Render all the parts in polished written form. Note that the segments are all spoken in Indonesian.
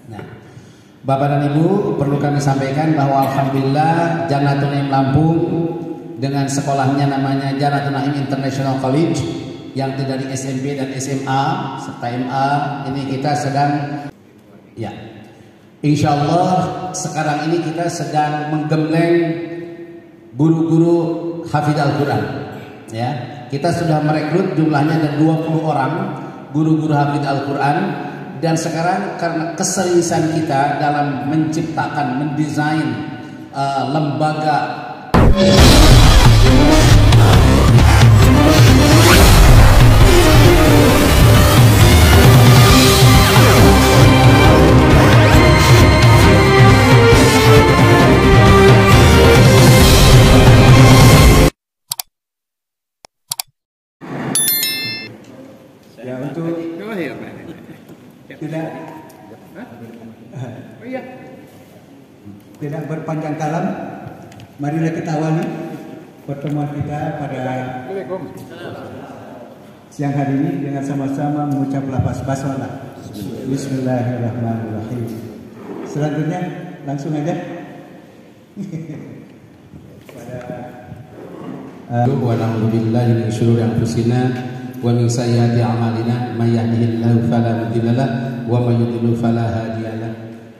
Nah, Bapak dan Ibu, perlu kami sampaikan bahwa alhamdulillah Jannatul Naim Lampung dengan sekolahnya namanya Jannatul Naim International College yang dari SMP dan SMA serta MA, ini kita sedang insya Allah sekarang ini kita sedang menggembleng guru-guru hafidz Al-Quran. Ya, kita sudah merekrut jumlahnya ada 20 orang guru-guru hafidz Al-Quran. Dan sekarang karena keseriusan kita dalam menciptakan, mendesain lembaga ya untuk tidak berpanjang kalam, marilah kita awali pertemuan kita pada siang hari ini dengan sama-sama mengucap lafaz basmalah. Bismillahirrahmanirrahim. Selanjutnya langsung aja wa na'udzu billahi min syururi anfusina wa min sayyiati a'malina may yahdihillahu fala mudilla lahu wa may yudlil fala hadiya lahu.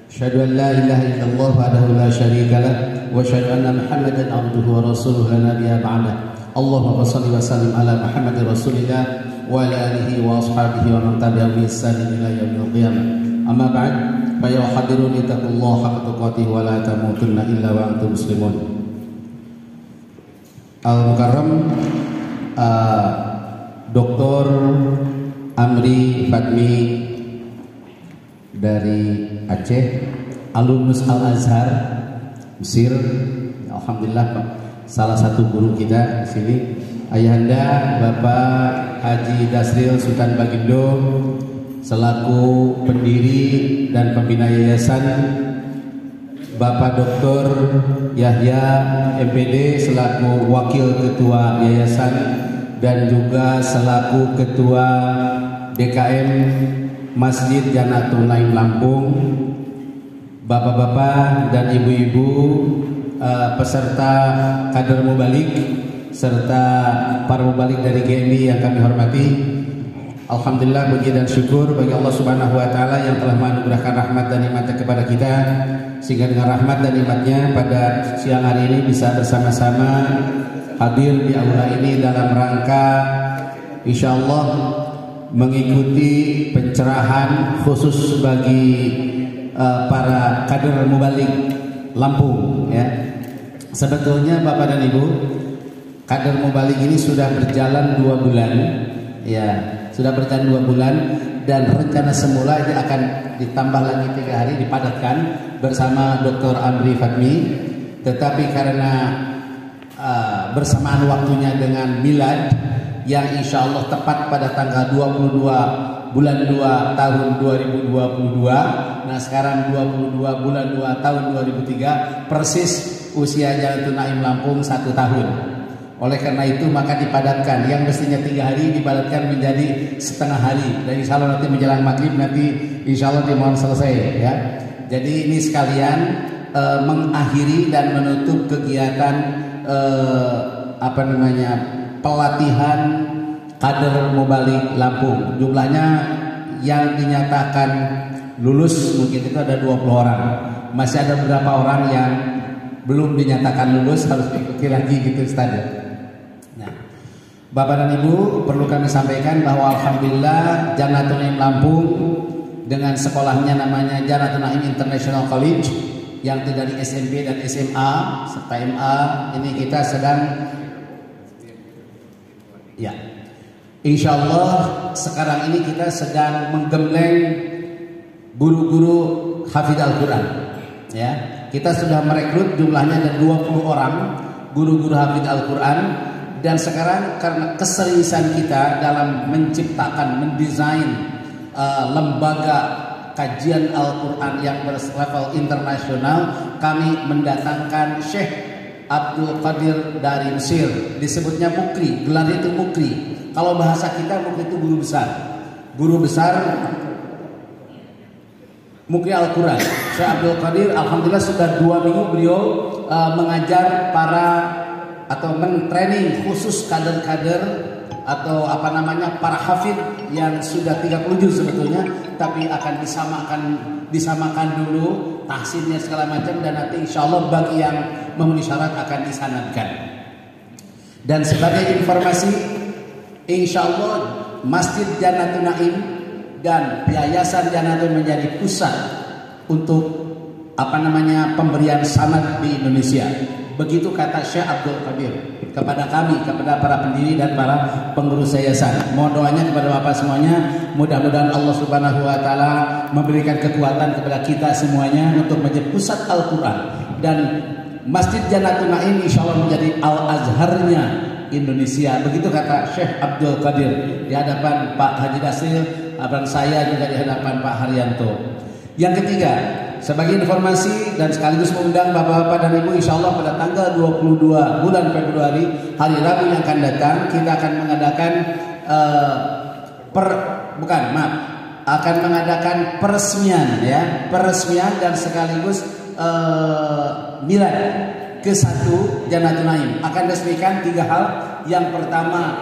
Asyhadu an la ilaha illallah wahdahu la syarika lahu wa asyhadu anna Muhammadan abduhu wa rasuluhu la nabiyya ba'da. Allahumma shalli wa sallim ala Muhammadin rasulillah wa ala alihi wa ashabihi wa man tabi'ahum bi ihsan ila yaumil qiyamah. Amma ba'd, fa ya hadirun ittaqullaha haqqa tuqatih wa la tamutunna illa wa antum muslimun. Al-Mukarram Dr. Amri Fatmi dari Aceh, alumnus Al-Azhar Mesir. Alhamdulillah salah satu guru kita di sini. Ayahanda Bapak Haji Dasril Sultan Bagindo selaku pendiri dan pembina yayasan, Bapak Dr. Yahya MPD selaku wakil ketua yayasan dan juga selaku ketua DKM Masjid Jannatul Naim Lampung, bapak-bapak dan ibu-ibu peserta kader mubalik serta para mubalik dari GMI yang kami hormati. Alhamdulillah, puji dan syukur bagi Allah Subhanahu wa taala yang telah menganugerahkan rahmat dan nikmat kepada kita, sehingga dengan rahmat dan nikmatnya pada siang hari ini bisa bersama-sama hadir di aula ini dalam rangka insyaallah mengikuti pencerahan khusus bagi para kader mubalik Lampung ya. Sebetulnya Bapak dan Ibu, kader mubalik ini sudah berjalan 2 bulan ya, sudah berjalan 2 bulan dan rencana semula ini akan ditambah lagi 3 hari dipadatkan bersama Dr. Amri Fatmi, tetapi karena bersamaan waktunya dengan milad yang insya Allah tepat pada tanggal 22 bulan 2 tahun 2022. Nah sekarang 22 bulan 2 tahun 2003, persis usia Jannatul Naim Lampung 1 tahun. Oleh karena itu maka dipadatkan, yang mestinya 3 hari dipadatkan menjadi setengah hari, dan insya Allah nanti menjelang maghrib nanti insya Allah dimohon selesai ya. Jadi ini sekalian mengakhiri dan menutup kegiatan pelatihan kader mubalik Lampung. Jumlahnya yang dinyatakan lulus mungkin itu ada 20 orang. Masih ada beberapa orang yang belum dinyatakan lulus, harus diikuti lagi gitu Ustaz. Nah, Bapak dan Ibu, perlu kami sampaikan bahwa alhamdulillah Jannatul Naim Lampung dengan sekolahnya namanya Jannatul Naim International College yang dari SMP dan SMA serta MA, ini kita sedang insya Allah sekarang ini kita sedang menggembleng guru-guru hafidz Al-Quran ya. Kita sudah merekrut jumlahnya ada 20 orang guru-guru hafidz Al-Quran. Dan sekarang karena keseriusan kita dalam menciptakan, mendesain lembaga kajian Al-Quran yang berlevel internasional, kami mendatangkan Syekh Abdul Qadir dari Mesir. Disebutnya Mukri, gelarnya itu Mukri. Kalau bahasa kita Mukri itu guru besar. Guru besar Mukri Al-Quran. Syekh Abdul Qadir alhamdulillah sudah 2 minggu beliau mengajar para atau mentraining khusus kader-kader atau para hafidh yang sudah 30 juz sebetulnya, tapi akan disamakan dulu tahsinnya segala macam, dan nanti insya Allah bagi yang memenuhi syarat akan disanadkan. Dan sebagai informasi, insya Allah Masjid Jannatul Naim dan Yayasan Jannatul menjadi pusat untuk pemberian sanad di Indonesia. Begitu kata Syekh Abdul Qadir kepada kami, kepada para pendiri dan para pengurus yayasan. Mohon doanya kepada Bapak semuanya, mudah-mudahan Allah Subhanahu wa taala memberikan kekuatan kepada kita semuanya untuk menjadi pusat Al-Qur'an, dan Masjid Jannatul Naim insyaallah menjadi Al-Azharnya Indonesia. Begitu kata Syekh Abdul Qadir di hadapan Pak Haji Dasril, dan saya juga di hadapan Pak Haryanto. Yang ketiga, sebagai informasi dan sekaligus mengundang bapak-bapak dan ibu, insya Allah pada tanggal 22 bulan Februari, hari Rabu yang akan datang, kita akan mengadakan mengadakan peresmian dan sekaligus milad ke-1 Jannatul Naim. Akan resmikan 3 hal. Yang pertama,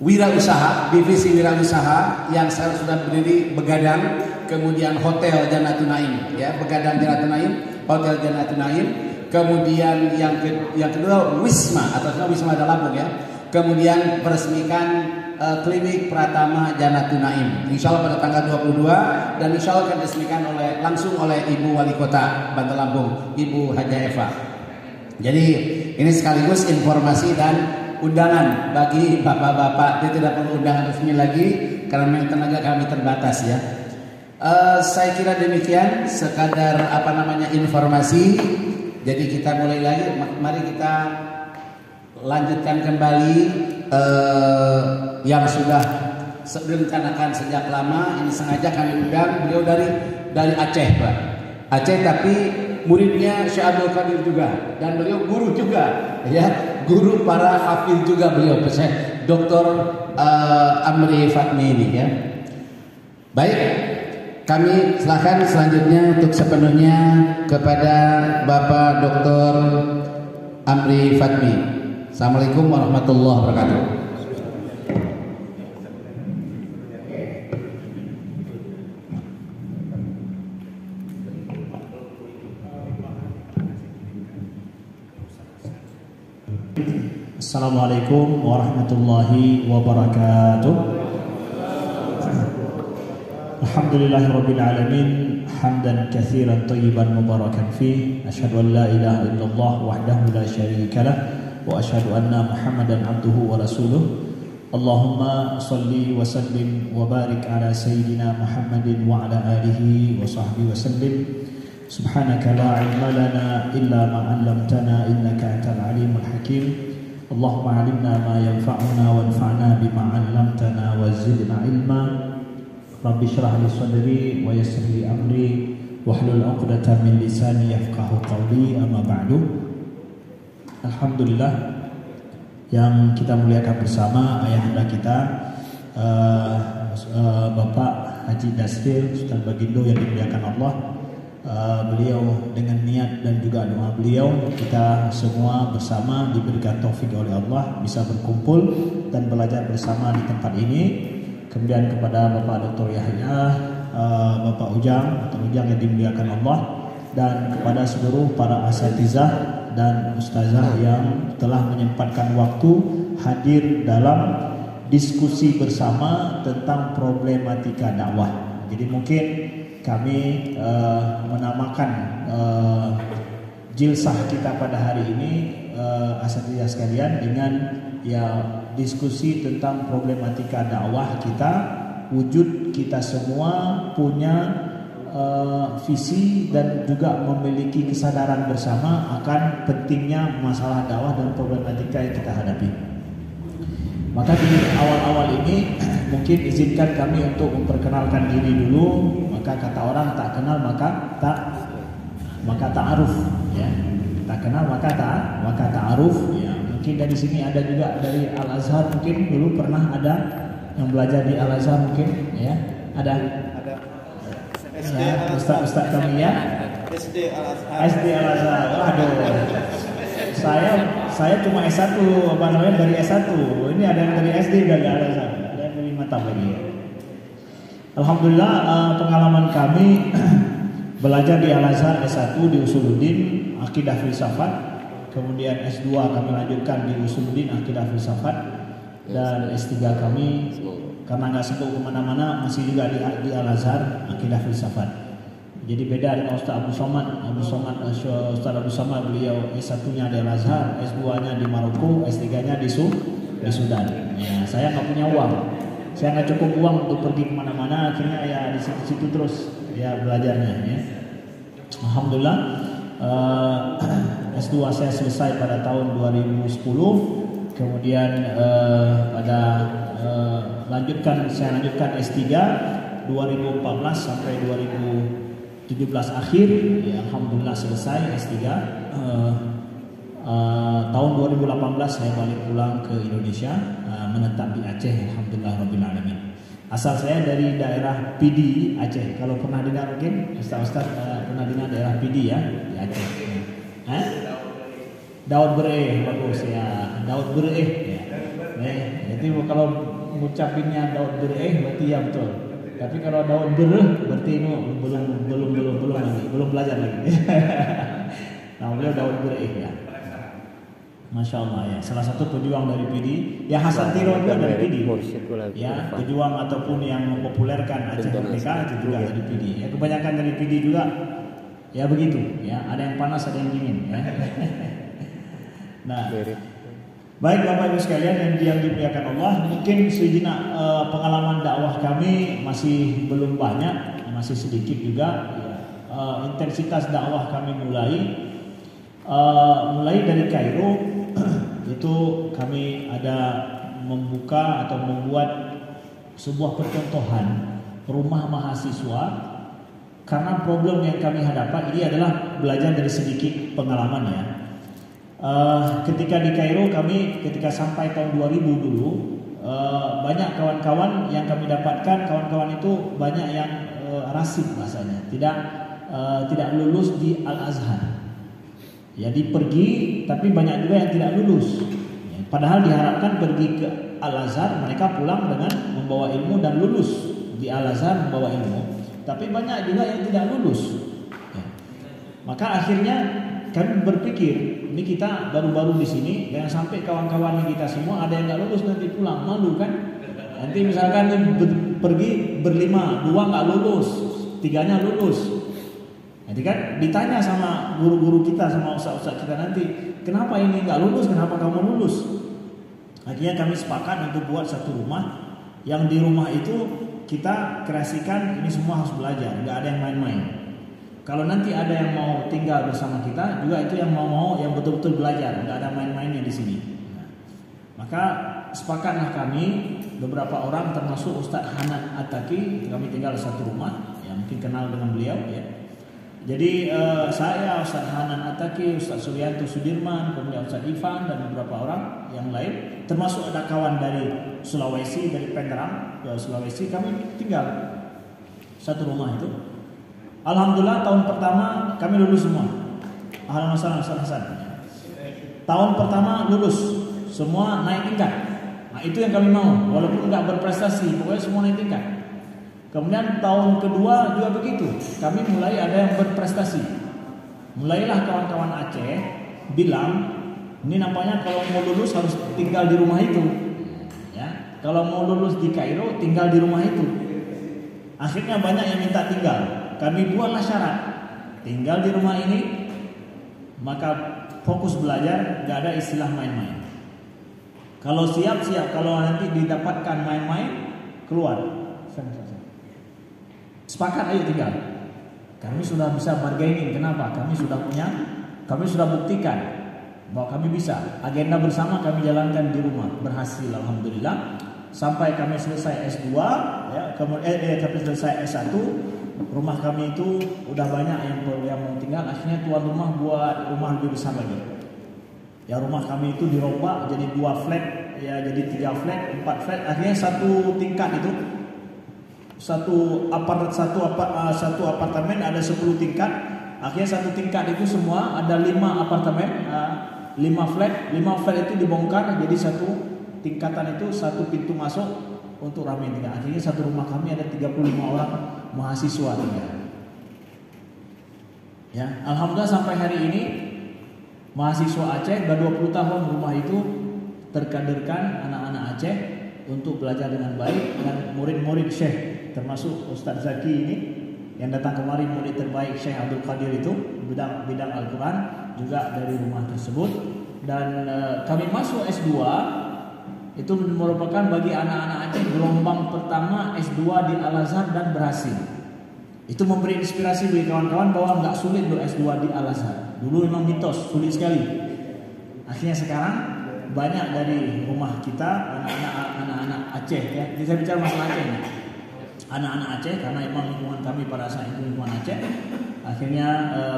wirausaha, divisi wirausaha yang sekarang sudah berdiri Begadang, kemudian Hotel Jannatul Naim, Begadang Jannatul Naim, Hotel Jannatul Naim. Kemudian yang kedua Wisma, atau Wisma ada Lampung Kemudian meresmikan klinik Pratama Jannatul Naim. Insya Allah pada tanggal 22, dan insya Allah akan diresmikan langsung oleh Ibu Wali Kota Bantar Lampung, Ibu Haja Eva. Jadi ini sekaligus informasi dan undangan bagi bapak-bapak. Dia tidak perlu undangan resmi lagi karena memang tenaga kami terbatas saya kira demikian sekadar informasi. Jadi kita mulai lagi. Mari kita lanjutkan kembali yang sudah direncanakan sejak lama. Ini sengaja kami undang beliau dari Aceh, Pak. Aceh, tapi muridnya Syekh Abdul Qadir juga, dan beliau guru juga, guru para hafidh juga beliau, Syekh Dr. Amri Fatmi ini Baik, kami silakan selanjutnya untuk sepenuhnya kepada Bapak Dr. Amri Fatmi. Assalamualaikum warahmatullahi wabarakatuh. Assalamualaikum warahmatullahi wabarakatuh. Alhamdulillahirabbil alamin, hamdan katsiran thayyiban mubarakan fih. Asyhadu an la ilaha illallah wahdahu la syarika lah, wa asyhadu anna Muhammadan abduhu wa rasuluh. Allahumma shalli wa sallim wa barik ala sayyidina Muhammadin wa ala alihi wa sahbihi wa sallim. Subhanaka la ilma lana illa ma 'allamtana innaka antal alimul hakim. Allahumma alimna ma yanfa'una wanfa'na bima 'allamtana wa zidna ilma. Rabbi shrah li sadri wa yassir li amri wahlul 'uqdatam min lisani yafqahu qawli. Amma ba'du. Alhamdulillah, yang kita muliakan bersama ayahanda kita Bapak Haji Dasril Ustaz Bagindo yang dimuliakan Allah. Beliau dengan niat dan juga doa beliau, kita semua bersama diberikan taufik oleh Allah bisa berkumpul dan belajar bersama di tempat ini. Kemudian kepada Bapak Dr. Yahya, Bapak Ujang yang dimuliakan Allah, dan kepada seluruh para asatizah dan ustazah yang telah menyempatkan waktu hadir dalam diskusi bersama tentang problematika dakwah. Jadi mungkin kami menamakan jilsah kita pada hari ini asatizah sekalian dengan diskusi tentang problematika dakwah kita. Wujud kita semua punya visi dan juga memiliki kesadaran bersama akan pentingnya masalah dakwah dan problematika yang kita hadapi. Maka di awal-awal ini mungkin izinkan kami untuk memperkenalkan diri dulu. Maka kata orang tak kenal maka ta'aruf, tak kenal maka ta'aruf. Mungkin dari sini ada juga dari Al-Azhar, mungkin dulu pernah ada yang belajar di Al-Azhar mungkin ada. ya, Ustaz kami ya. SD Al-Azhar. Waduh. Saya cuma S1, dari S1. Ini ada yang dari SD dari Al-Azhar, ada yang dari Matam lagi ya. Alhamdulillah pengalaman kami belajar di Al-Azhar S1 di Usuluddin Akidah Filsafat, kemudian S2 kami lanjutkan di Usuluddin Akidah Filsafat, dan S3 kami karena nggak sempat kemana-mana masih juga di Al-Azhar Akidah Filsafat. Jadi beda dengan Ustaz Abdul Somad, beliau S1-nya di Al-Azhar, S2-nya di Maroko, S3-nya di Sudan. Ya, saya nggak punya uang, saya nggak cukup uang untuk pergi kemana-mana, akhirnya ya di situ-situ terus ya belajarnya. Ya. Alhamdulillah S2 saya selesai pada tahun 2010, kemudian saya lanjutkan S3 2014 sampai 2017 akhir, ya, alhamdulillah selesai S3. Tahun 2018 saya balik pulang ke Indonesia, menetap di Aceh, alhamdulillah rabbil alamin. Asal saya dari daerah Pidi, Aceh. Kalau pernah dengar mungkin Ustaz pernah dengar daerah Pidi ya, di Aceh. Daud Bereh, bagus ya, Daud Bereh ya. Jadi kalau ngucapinnya Daud Bereh berarti ya betul. Tapi kalau Daud Bereh berarti ini belum belajar lagi. Nah, beliau Daud Bereh ya. Masya Allah ya, salah satu pejuang dari PD. Ya, Hasan Tiro juga dari PD. Ya, pejuang ataupun yang mempopulerkan Aceh Merdeka itu juga dari PD. Ya, kebanyakan dari PD juga. Ya begitu. Ya, ada yang panas, ada yang dingin. Ya. Nah, baik Bapak Ibu sekalian yang dimuliakan Allah, mungkin sejenak pengalaman dakwah kami masih belum banyak, masih sedikit juga. Ya. Intensitas dakwah kami mulai dari Kairo. Itu kami ada membuka atau membuat sebuah percontohan rumah mahasiswa, karena problem yang kami hadapi ini adalah belajar dari sedikit pengalaman ya. Ketika di Kairo ketika sampai tahun 2000 dulu, banyak kawan-kawan yang kami dapatkan, kawan-kawan itu banyak yang rasib bahasanya, tidak lulus di Al-Azhar. Jadi pergi, tapi banyak juga yang tidak lulus. Ya, padahal diharapkan pergi ke Al-Azhar, mereka pulang dengan membawa ilmu dan lulus di Al-Azhar membawa ilmu. Tapi banyak juga yang tidak lulus. Ya. Maka akhirnya kami berpikir, ini kita baru-baru di sini, jangan sampai kawan-kawan kita semua ada yang nggak lulus nanti pulang, malu kan? Nanti misalkan pergi berlima, 2 nggak lulus, 3-nya lulus. Jadi kan ditanya sama guru-guru kita, sama ustaz-ustaz kita nanti, kenapa ini nggak lulus, kenapa kamu lulus? Akhirnya kami sepakat untuk buat satu rumah, yang di rumah itu kita kreasikan ini semua harus belajar, nggak ada yang main-main. Kalau nanti ada yang mau tinggal bersama kita, juga itu yang mau yang betul-betul belajar, nggak ada main-mainnya di sini. Maka sepakatlah kami beberapa orang, termasuk Ustadz Hanan Ataki, kami tinggal satu rumah, yang mungkin kenal dengan beliau ya. Jadi saya, Ustaz Hanan Ataki, Ustaz Suryanto Sudirman, kemudian Ustaz Ivan dan beberapa orang yang lain, termasuk ada kawan dari Sulawesi, dari Penderang ke Sulawesi, kami tinggal satu rumah itu. Alhamdulillah tahun pertama kami lulus semua. Alhamdulillah Ustaz Hasan. Tahun pertama lulus, semua naik tingkat. Nah itu yang kami mau, walaupun nggak berprestasi, pokoknya semua naik tingkat. Kemudian tahun kedua juga begitu, kami mulai ada yang berprestasi. Mulailah kawan-kawan Aceh bilang, ini nampaknya kalau mau lulus harus tinggal di rumah itu. Ya, kalau mau lulus di Kairo tinggal di rumah itu. Akhirnya banyak yang minta tinggal. Kami buatlah syarat, tinggal di rumah ini, maka fokus belajar, gak ada istilah main-main. Kalau siap-siap, kalau nanti didapatkan main-main, keluar. Sepakat ayo tinggal. Kami sudah bisa bargaining. Kenapa? Kami sudah buktikan bahwa kami bisa. Agenda bersama kami jalankan di rumah, berhasil alhamdulillah. Sampai kami selesai S2 ya, kemudian kami selesai S1, rumah kami itu udah banyak yang mau tinggal. Akhirnya tuan rumah buat rumah lebih besar lagi. Ya, rumah kami itu dirombak jadi 2 flat, ya jadi 3 flat, 4 flat. Akhirnya 1 tingkat itu satu apartemen ada 10 tingkat. Akhirnya satu tingkat itu semua ada 5 apartemen, 5 flat itu dibongkar jadi satu tingkatan itu satu pintu masuk untuk ramai tinggal. Akhirnya satu rumah kami ada 35 orang mahasiswa tinggal. Ya, alhamdulillah sampai hari ini mahasiswa Aceh sudah 20 tahun rumah itu terkaderkan anak-anak Aceh untuk belajar dengan baik, dan murid-murid Syekh termasuk Ustadz Zaki ini yang datang kemari, murid terbaik Syekh Abdul Qadir itu bidang Al-Quran juga dari rumah tersebut. Dan kami masuk S2 itu merupakan bagi anak-anak Aceh gelombang pertama S2 di Al-Azhar dan berhasil. Itu memberi inspirasi bagi kawan-kawan bahwa nggak sulit loh S2 di Al-Azhar. Dulu memang mitos, sulit sekali. Akhirnya sekarang banyak dari rumah kita anak-anak Aceh, ya. Jadi saya bicara masalah Aceh nih. Anak-anak Aceh karena memang lingkungan kami pada saat itu lingkungan Aceh. Akhirnya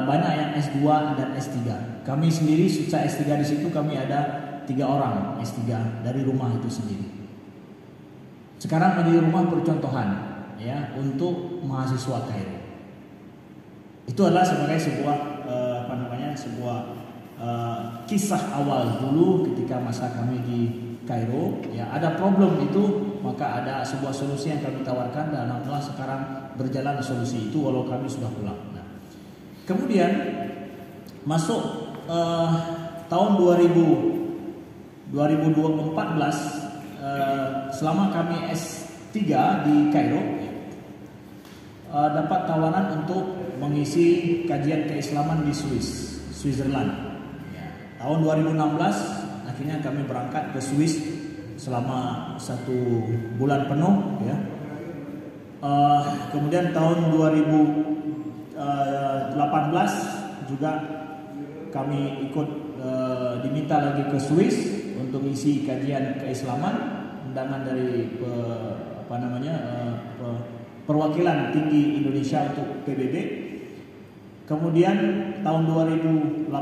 banyak yang S2 dan S3. Kami sendiri sejak S3 di situ kami ada 3 orang S3 dari rumah itu sendiri. Sekarang menjadi rumah percontohan, ya, untuk mahasiswa Kairo. Itu adalah sebagai sebuah kisah awal dulu ketika masa kami di Kairo. Ya, ada problem itu, maka ada sebuah solusi yang kami tawarkan, dan alhamdulillah sekarang berjalan solusi itu walau kami sudah pulang. Nah, kemudian masuk tahun 2014, selama kami S3 di Kairo, dapat tawaran untuk mengisi kajian keislaman di Switzerland. Tahun 2016 akhirnya kami berangkat ke Swiss selama 1 bulan penuh, ya. Kemudian tahun 2018 juga kami ikut diminta lagi ke Swiss untuk isi kajian keislaman, undangan dari perwakilan tinggi Indonesia untuk PBB. Kemudian tahun 2018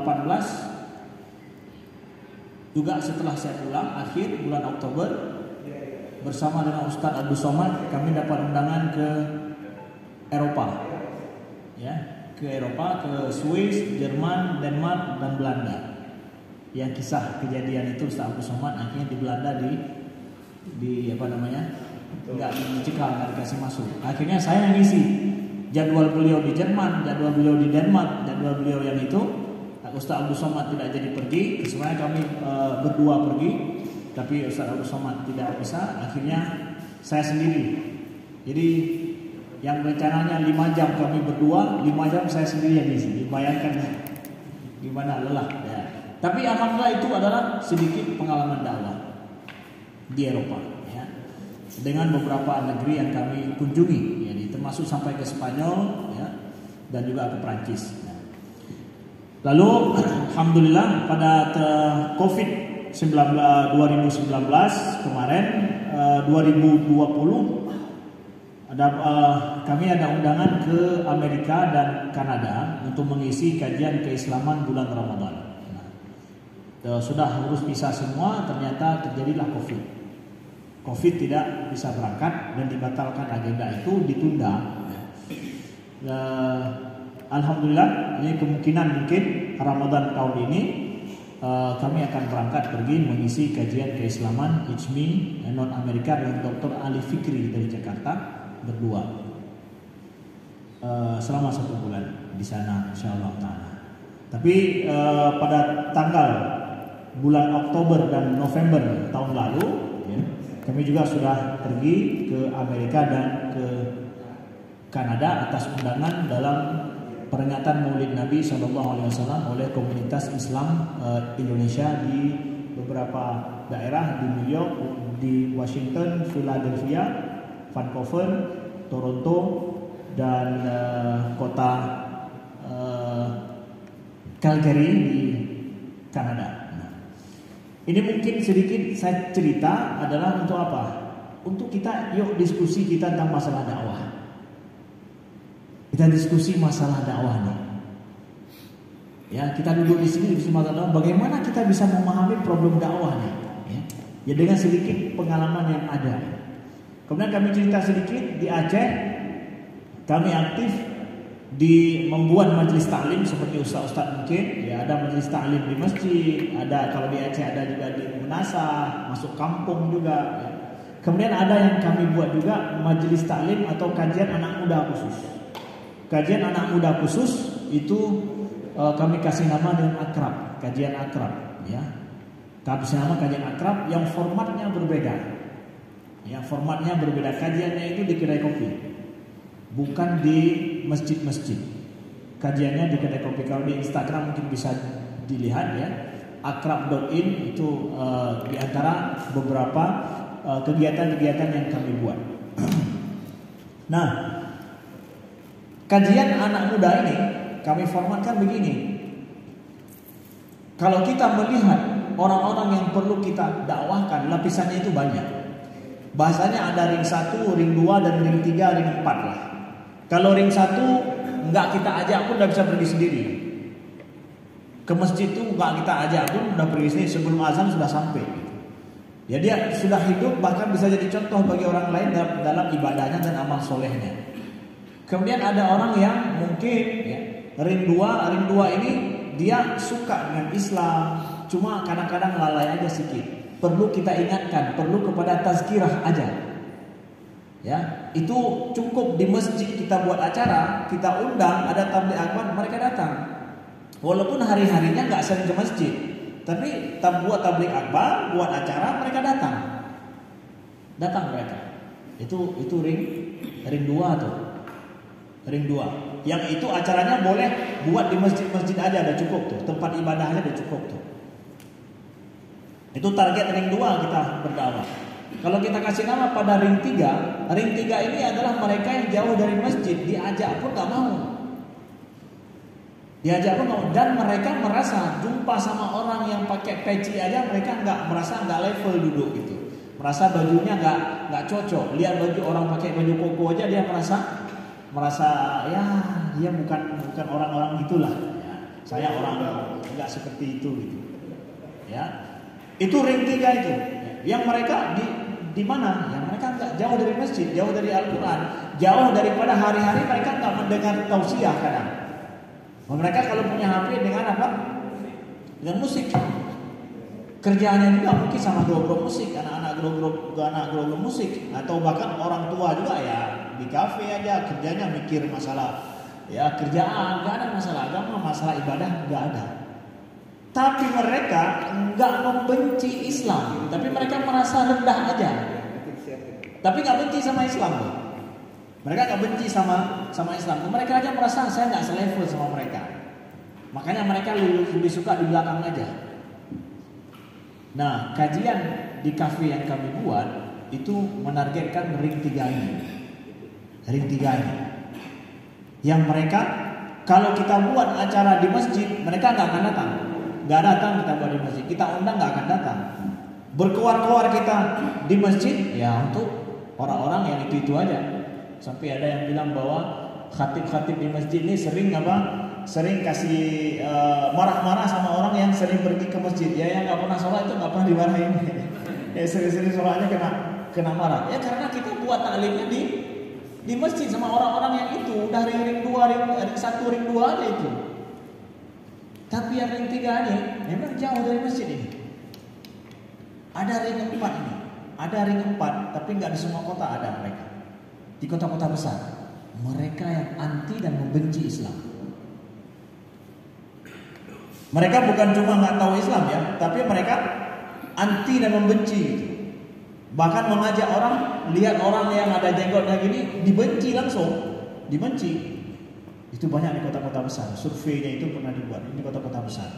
juga setelah saya pulang akhir bulan Oktober bersama dengan Ustadz Abdul Somad kami dapat undangan ke Eropa, ya, ke Eropa, ke Swiss, Jerman, Denmark, dan Belanda. Yang kisah kejadian itu Ustadz Abdul Somad akhirnya di Belanda nggak dicekal, nggak dikasih masuk. Akhirnya saya yang ngisi jadwal beliau di Jerman, jadwal beliau di Denmark, jadwal beliau yang itu. Ustaz Abdul Somad tidak jadi pergi. Sebenarnya kami berdua pergi, tapi Ustaz Abdul Somad tidak bisa. Akhirnya saya sendiri. Jadi yang rencananya 5 jam kami berdua, 5 jam saya sendiri yang ngisi. Dibayangkan gimana lelah, ya. Tapi alhamdulillah itu adalah sedikit pengalaman dakwah di Eropa, ya, dengan beberapa negeri yang kami kunjungi, ya, termasuk sampai ke Spanyol, ya, dan juga ke Prancis. Lalu alhamdulillah pada COVID-19 2019 kemarin 2020 kami ada undangan ke Amerika dan Kanada untuk mengisi kajian keislaman bulan Ramadan. Sudah harus bisa semua, ternyata terjadilah COVID tidak bisa berangkat dan dibatalkan, agenda itu ditunda. Alhamdulillah, ini kemungkinan mungkin Ramadan tahun ini kami akan berangkat pergi mengisi kajian keislaman IJMI non Amerika dengan Dr. Ali Fikri dari Jakarta berdua selama 1 bulan di sana insyaallah taala. Tapi pada tanggal bulan Oktober dan November tahun lalu, ya, kami juga sudah pergi ke Amerika dan ke Kanada atas undangan dalam peringatan Maulid Nabi SAW oleh komunitas Islam Indonesia di beberapa daerah di New York, di Washington, Philadelphia, Vancouver, Toronto, dan kota Calgary di Kanada. Ini mungkin sedikit saya cerita adalah untuk apa? Untuk kita yuk diskusi kita tentang masalah dakwah. Kita diskusi masalah dakwah nih. Ya, kita duduk di sini diskusi masalah dakwah. Bagaimana kita bisa memahami problem dakwah nih? Ya dengan sedikit pengalaman yang ada. Kemudian kami cerita sedikit di Aceh, kami aktif di membuat majelis taklim seperti ustaz-ustaz mungkin ya, ada majelis taklim di masjid, ada kalau di Aceh ada juga di Munasah, masuk kampung juga ya. Kemudian ada yang kami buat juga majelis taklim atau kajian anak muda khusus. Kajian anak muda khusus itu kami kasih nama dengan akrab, kajian akrab ya. Kasih nama kajian akrab yang formatnya berbeda. Ya, formatnya berbeda. Kajiannya itu di kedai kopi, bukan di masjid-masjid. Kajiannya di kedai kopi. Kalau di Instagram mungkin bisa dilihat ya, akrab.in itu di antara beberapa kegiatan-kegiatan yang kami buat. Nah, kajian anak muda ini kami formatkan begini. Kalau kita melihat orang-orang yang perlu kita dakwahkan, lapisannya itu banyak. Bahasanya ada ring 1, ring 2, dan ring 3, ring 4 lah. Kalau ring 1 enggak kita ajak pun udah bisa pergi sendiri. Ke masjid itu enggak kita ajak pun udah pergi sendiri, sebelum azan sudah sampai. Ya dia sudah hidup, bahkan bisa jadi contoh bagi orang lain dalam ibadahnya dan amal solehnya. Kemudian ada orang yang mungkin ya, ring 2 ini dia suka dengan Islam, cuma kadang-kadang lalai aja sedikit. Perlu kita ingatkan, perlu kepada tazkirah aja. Ya, itu cukup di masjid kita buat acara, kita undang, ada tabligh akbar, mereka datang. Walaupun hari-harinya nggak sering ke masjid, tapi buat tabligh akbar, buat acara, mereka datang. Datang mereka. Itu ring 2 tuh. Ring 2. Yang itu acaranya boleh buat di masjid-masjid aja, udah cukup tuh. Tempat ibadahnya udah cukup tuh. Itu target ring 2 kita berdakwah. Kalau kita kasih nama pada ring 3 ini adalah mereka yang jauh dari masjid, diajak pun gak mau. Dan mereka merasa jumpa sama orang yang pakai peci aja, mereka merasa nggak level duduk gitu. Merasa bajunya nggak cocok. Lihat baju orang pakai baju koko aja dia merasa ya dia bukan orang-orang gitulah. Ya, saya orang nggak seperti itu gitu. Ya. Itu ring 3 itu. Yang mereka di mana? Yang mereka enggak jauh dari masjid, jauh dari Al-Quran, jauh daripada hari-hari mereka enggak mendengar tausiah kadang. Mereka kalau punya HP dengan apa? Dengan musik. Kerjaannya juga mungkin sama grogro musik, anak grogro musik, atau bahkan orang tua juga ya di kafe aja kerjanya mikir masalah ya kerjaan, enggak ada masalah agama, masalah ibadah enggak ada. Tapi mereka enggak membenci Islam, tapi mereka merasa rendah aja. Tapi enggak benci sama Islam. Mereka enggak benci sama Islam. Mereka aja merasa saya enggak selevel sama mereka. Makanya mereka lebih suka di belakang aja. Nah, kajian di kafe yang kami buat itu menargetkan ring 3 ini. Ring 3 ini. Yang mereka kalau kita buat acara di masjid, mereka enggak akan datang. Gak datang kita buat di masjid, kita undang gak akan datang. Berkeluar-keluar kita di masjid ya untuk orang-orang yang itu aja. Sampai ada yang bilang bahwa khatib-khatib di masjid ini sering kasih marah-marah sama orang yang sering pergi ke masjid. Ya yang gak pernah sholat itu gak pernah dimarahin. Ya sering-sering sholatnya kena marah. Ya karena kita buat taklimnya di masjid sama orang-orang yang itu udah ring 2, ring 1, ring 2 aja itu. Tapi yang ring 3 ini memang jauh dari masjid ini. Ada ring 4 ini. Ada ring 4, tapi nggak di semua kota ada mereka. Di kota-kota besar. Mereka yang anti dan membenci Islam. Mereka bukan cuma nggak tahu Islam ya, tapi mereka anti dan membenci. Bahkan mengajak orang, lihat orang yang ada jenggotnya gini, dibenci langsung. Dibenci. Itu banyak di kota-kota besar. Surveinya itu pernah dibuat di kota-kota besar.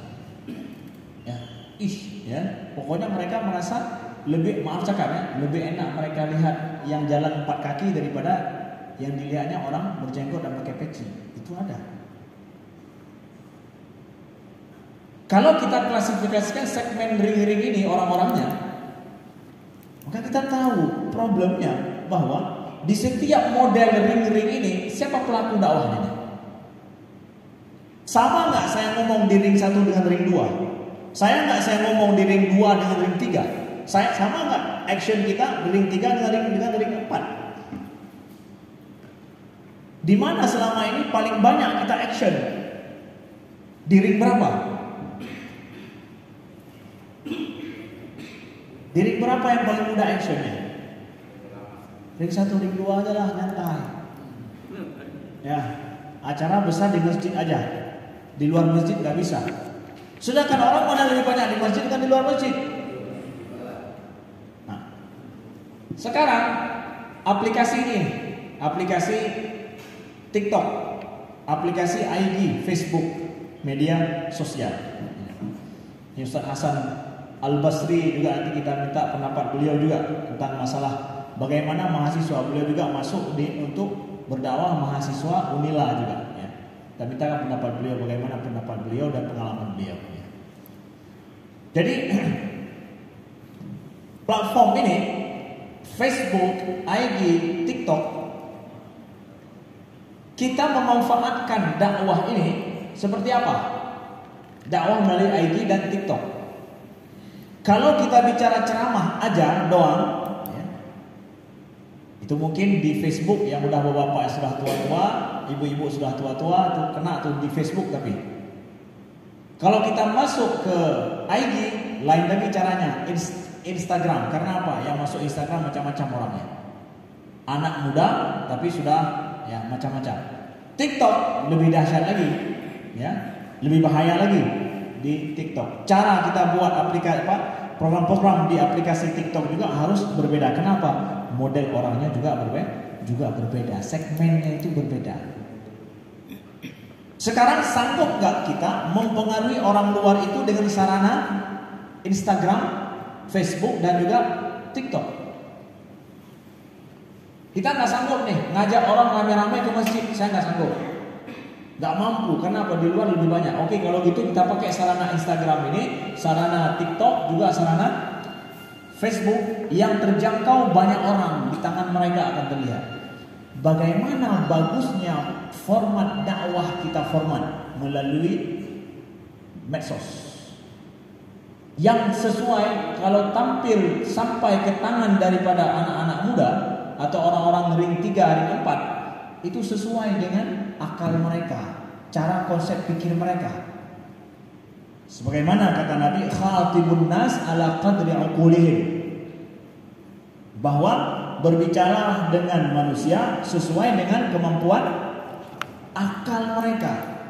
Ya, pokoknya mereka merasa lebih lebih enak mereka lihat yang jalan 4 kaki daripada yang dilihatnya orang berjenggot dan pakai peci. Itu ada. Kalau kita klasifikasikan segmen ring-ring ini orang-orangnya, maka kita tahu problemnya bahwa di setiap model ring-ring ini siapa pelaku dakwahnya ini? Sama nggak saya ngomong di ring 1 dengan ring 2? Saya ngomong di ring 2 dengan ring 3? Saya sama nggak action kita ring 3 dengan ring 4? Di mana selama ini paling banyak kita action? Di ring berapa? Di ring berapa yang paling mudah actionnya? Ring 1, ring 2 aja lah, nyantai. Ya, acara besar di masjid aja. Di luar masjid nggak bisa. Sedangkan orang mana lebih banyak di masjid kan di luar masjid. Nah, sekarang aplikasi ini, aplikasi TikTok, aplikasi IG, Facebook, media sosial. Ini Ustaz Hasan Al-Basri juga nanti kita minta pendapat beliau juga tentang masalah bagaimana mahasiswa. Beliau juga masuk untuk berdakwah mahasiswa Unila juga. Ya. Kita minta pendapat beliau, bagaimana pendapat beliau dan pengalaman beliau. Ya. Jadi platform ini, Facebook, IG, TikTok, kita memanfaatkan dakwah ini seperti apa? Dakwah melalui IG dan TikTok. Kalau kita bicara ceramah aja doang, ya, itu mungkin di Facebook yang udah bapak-bapak sudah tua-tua, ibu-ibu sudah tua-tua, tuh kena tuh di Facebook. Tapi kalau kita masuk ke IG, lain lagi caranya. Instagram, karena apa? Yang masuk Instagram macam-macam orangnya. Anak muda, tapi sudah ya macam-macam. TikTok lebih dahsyat lagi, ya, lebih bahaya lagi di TikTok. Cara kita buat aplikasi program-program di aplikasi TikTok juga harus berbeda. Kenapa? Model orangnya juga berbeda, segmennya itu berbeda. Sekarang sanggup gak kita mempengaruhi orang luar itu dengan sarana Instagram, Facebook dan juga TikTok? Kita nggak sanggup nih ngajak orang rame-rame ke masjid, saya nggak sanggup, nggak mampu. Kenapa? Di luar lebih banyak. Oke, kalau gitu kita pakai sarana Instagram ini, sarana TikTok, juga sarana Facebook yang terjangkau banyak orang, di tangan mereka akan terlihat. Bagaimana bagusnya format dakwah kita melalui medsos yang sesuai. Kalau tampil sampai ke tangan daripada anak-anak muda atau orang-orang ring 3, ring 4, itu sesuai dengan akal mereka, cara konsep pikir mereka. Sebagaimana kata Nabi, khatibun nas ala qadri uqulihim, bahwa berbicara dengan manusia sesuai dengan kemampuan akal mereka.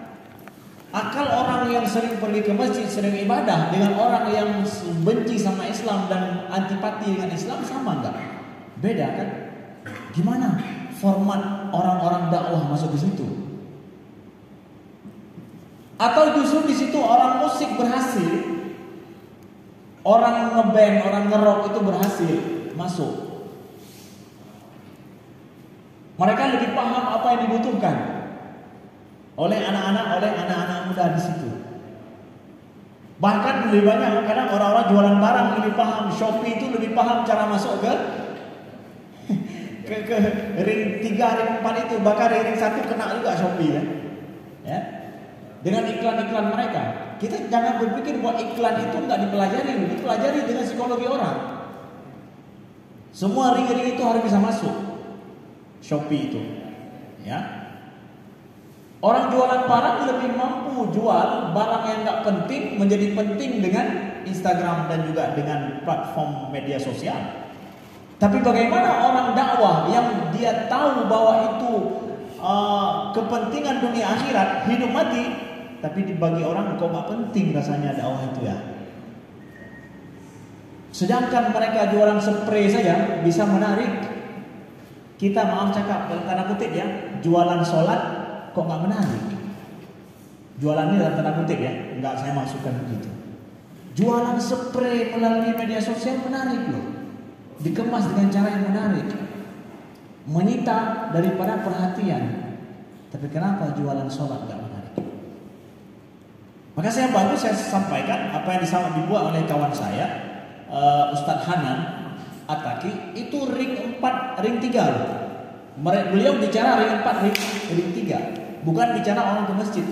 Akal orang yang sering pergi ke masjid, sering ibadah, dengan orang yang benci sama Islam dan antipati dengan Islam sama enggak? Beda kan? Gimana format orang-orang dakwah masuk ke situ? Atau justru di situ orang musik berhasil, orang ngeband, orang ngerok itu berhasil masuk. Mereka lebih paham apa yang dibutuhkan oleh anak-anak muda di situ. Bahkan lebih banyak kadang orang-orang jualan barang lebih paham. Shopee itu lebih paham cara masuk ke ring 3, ring 4 itu. Bahkan ring 1 kena juga Shopee ya. Dengan iklan-iklan mereka. Kita jangan berpikir bahwa iklan itu enggak dipelajari dengan psikologi orang. Semua ring-ring itu harus bisa masuk Shopee itu, ya. Orang jualan barang lebih mampu jual barang yang enggak penting menjadi penting dengan Instagram dan juga dengan platform media sosial. Tapi bagaimana orang dakwah yang dia tahu bahwa itu kepentingan dunia akhirat, hidup mati, tapi bagi orang kok gak penting rasanya dakwah itu ya. Sedangkan mereka jualan spray saja bisa menarik. Kita maaf cakap dalam tanda kutip ya, jualan sholat kok gak menarik. Jualan ini dalam tanda kutip ya, enggak saya maksudkan begitu. Jualan spray melalui media sosial menarik loh, dikemas dengan cara yang menarik, menyita daripada perhatian. Tapi kenapa jualan sholat gak menarik? Maka saya sampaikan apa yang dibuat oleh kawan saya, Ustadz Hanan Ataki, itu ring 4, ring 3 loh. Beliau bicara ring 4, ring 3, bukan bicara orang ke masjid.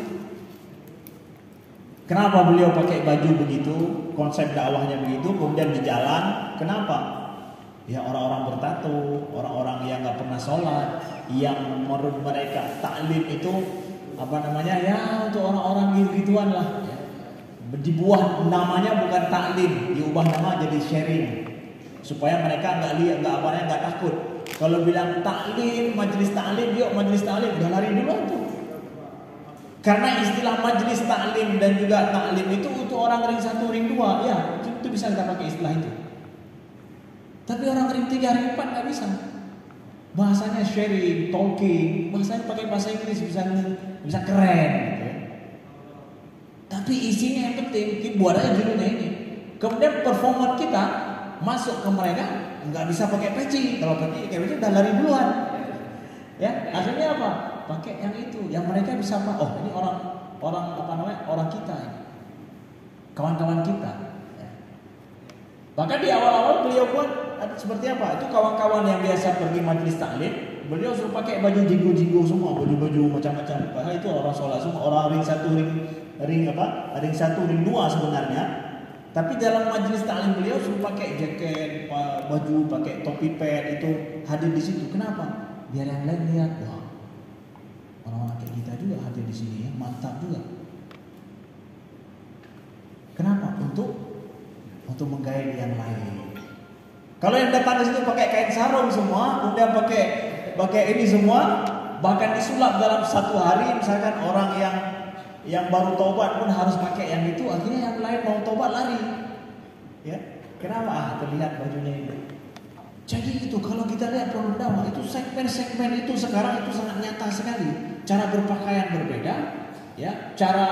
Kenapa beliau pakai baju begitu, konsep dakwahnya begitu, kemudian di jalan, kenapa? Ya orang-orang bertato, orang-orang yang nggak pernah sholat, yang menurut mereka taklim itu apa namanya ya untuk orang-orang gitu-gituan lah. Ya. Dibuat namanya bukan taklim, diubah nama jadi sharing, supaya mereka nggak takut. Kalau bilang taklim, majelis taklim, yuk majelis taklim, udah lari dulu tuh. Karena istilah majelis taklim dan juga taklim itu untuk orang ring 1, ring 2, ya itu bisa kita pakai istilah itu. Tapi orang ring 3, ring 4 nggak bisa. Bahasanya sharing, talking, bahasanya pakai bahasa Inggris bisa keren. Gitu ya. Tapi isinya yang penting, buat aja judulnya ini. Kemudian performa kita masuk ke mereka nggak bisa pakai peci. Kalau pakai peci udah lari duluan. Ya, akhirnya apa? Pakai yang itu, yang mereka bisa apa? Oh, ini orang kita ini. Kawan-kawan kita. Ya. Bahkan di awal-awal beliau pun seperti apa? Itu kawan-kawan yang biasa pergi majelis taklim, beliau suruh pakai baju jinggo-jinggo semua, baju-baju macam-macam. Padahal itu orang sholat semua, orang ring 1, ring 1, ring 2 sebenarnya. Tapi dalam majelis taklim beliau suruh pakai jaket, baju, pakai topi pet itu hadir di situ. Kenapa? Biar yang lain lihat, wah, orang-orang kayak kita juga hadir di sini ya, mantap juga. Kenapa? Untuk menggait yang lain. Kalau yang datang di situ pakai kain sarung semua, kemudian pakai ini semua, bahkan disulap dalam satu hari, misalkan orang yang baru taubat pun harus pakai yang itu, akhirnya yang lain mau taubat lari. Ya, kenapa? Terlihat bajunya ini. Jadi itu kalau kita lihat problem dakwah itu segmen-segmen itu sekarang itu sangat nyata sekali. Cara berpakaian berbeda, ya, cara